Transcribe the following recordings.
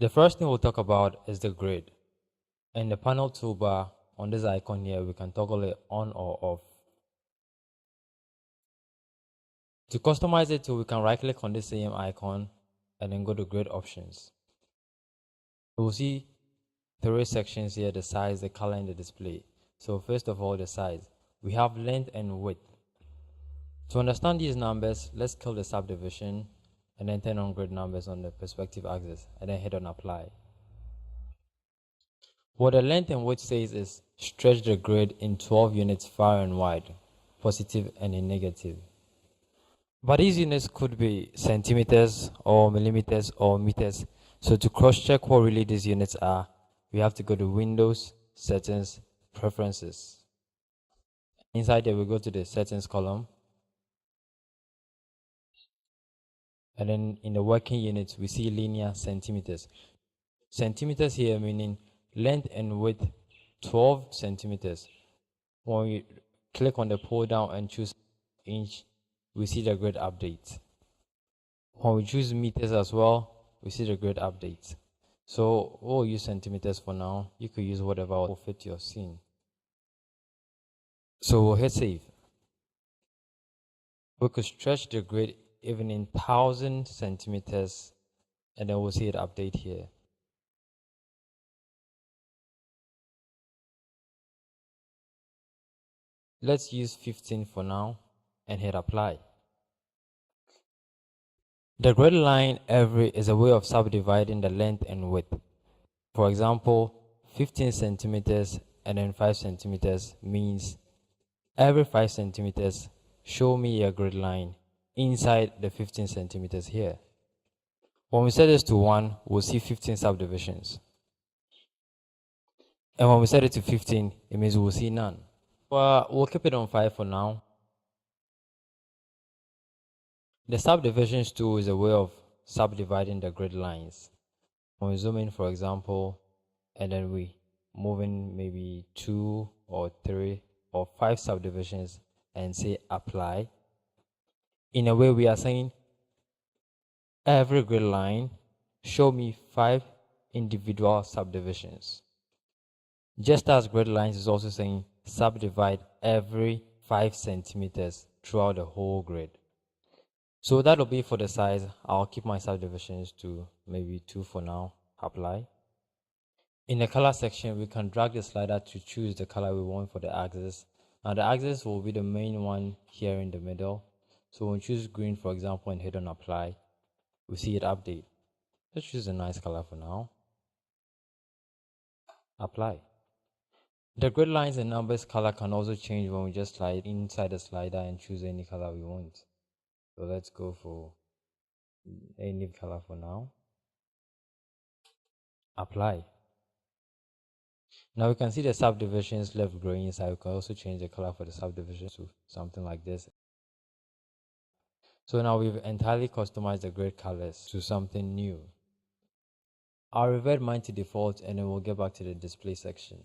The first thing we'll talk about is the grid. In the panel toolbar on this icon here, we can toggle it on or off. To customize it too, we can right click on the same icon and then go to grid options. We'll see three sections here: the size, the color, and the display. So first of all, the size. We have length and width. To understand these numbers, let's kill the subdivision and then turn on grid numbers on the perspective axis and then hit on apply. What the length and width says is stretch the grid in 12 units far and wide, positive and in negative. But these units could be centimeters or millimeters or meters. So to cross-check what really these units are, we have to go to Windows, Settings, Preferences. Inside there, we go to the Settings column. And then in the working units, we see linear centimeters. Centimeters here meaning length and width 12 centimeters. When we click on the pull down and choose inch, we see the grid update. When we choose meters as well, we see the grid update. So we'll use centimeters for now. You could use whatever will fit your scene. So we'll hit save. We could stretch the grid even in 1,000 centimeters, and then we'll see it update here. Let's use 15 for now and hit apply. The grid line every is a way of subdividing the length and width. For example, 15 centimeters and then 5 centimeters means every 5 centimeters show me a grid line inside the 15 centimeters here. When we set this to 1, we'll see 15 subdivisions. And when we set it to 15, it means we'll see none. But we'll keep it on 5 for now. The subdivisions tool is a way of subdividing the grid lines. When we zoom in, for example, and then we move in maybe 2 or 3 or 5 subdivisions and say apply. In a way, we are saying every grid line show me 5 individual subdivisions. Just as grid lines is also saying subdivide every 5 centimeters throughout the whole grid. So that'll be for the size. I'll keep my subdivisions to maybe 2 for now. Apply. In the color section, we can drag the slider to choose the color we want for the axis. Now the axis will be the main one here in the middle. So when we choose green, for example, and hit on apply, we see it update. Let's choose a nice color for now. Apply. The grid lines and numbers color can also change when we just slide inside the slider and choose any color we want. So let's go for any color for now. Apply. Now we can see the subdivisions left growing inside. We can also change the color for the subdivisions to something like this. So now we've entirely customized the grid colors to something new. I'll revert mine to default and then we'll get back to the display section.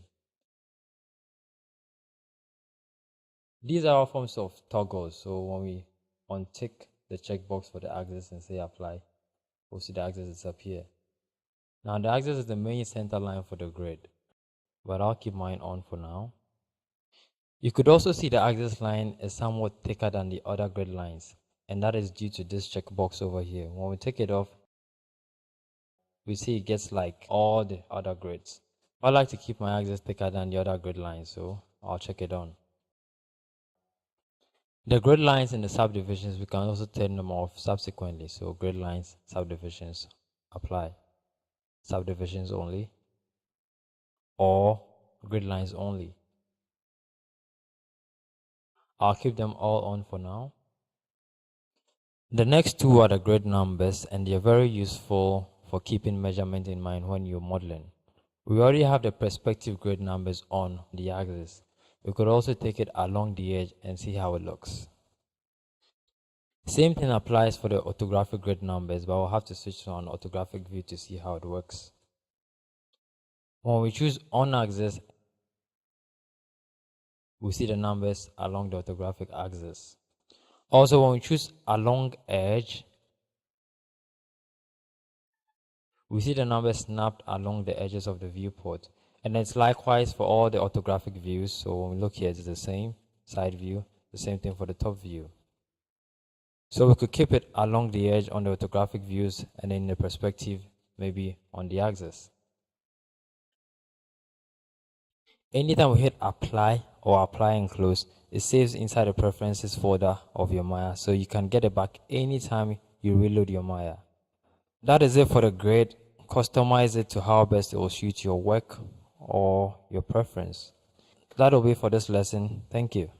These are all forms of toggles. So when we untick the checkbox for the axis and say apply, we'll see the axis disappear. Now the axis is the main center line for the grid, but I'll keep mine on for now. You could also see the axis line is somewhat thicker than the other grid lines, and that is due to this checkbox over here. When we take it off, we see it gets like all the other grids. I like to keep my axis thicker than the other grid lines, so I'll check it on. The grid lines and the subdivisions, we can also turn them off subsequently. So grid lines, subdivisions, apply. Subdivisions only, or grid lines only. I'll keep them all on for now. The next two are the grid numbers, and they're very useful for keeping measurement in mind when you're modeling. We already have the perspective grid numbers on the axis. We could also take it along the edge and see how it looks. Same thing applies for the orthographic grid numbers, but we'll have to switch to an orthographic view to see how it works. When we choose on axis, we see the numbers along the orthographic axis. Also, when we choose along edge, we see the numbers snapped along the edges of the viewport. And it's likewise for all the orthographic views. So when we look here, it's the same side view, the same thing for the top view. So we could keep it along the edge on the orthographic views and in the perspective, maybe on the axis. Anytime we hit apply or apply and close, it saves inside the preferences folder of your Maya, so you can get it back anytime you reload your Maya. That is it for the grid. Customize it to how best it will suit your work or your preference. That'll be for this lesson. Thank you.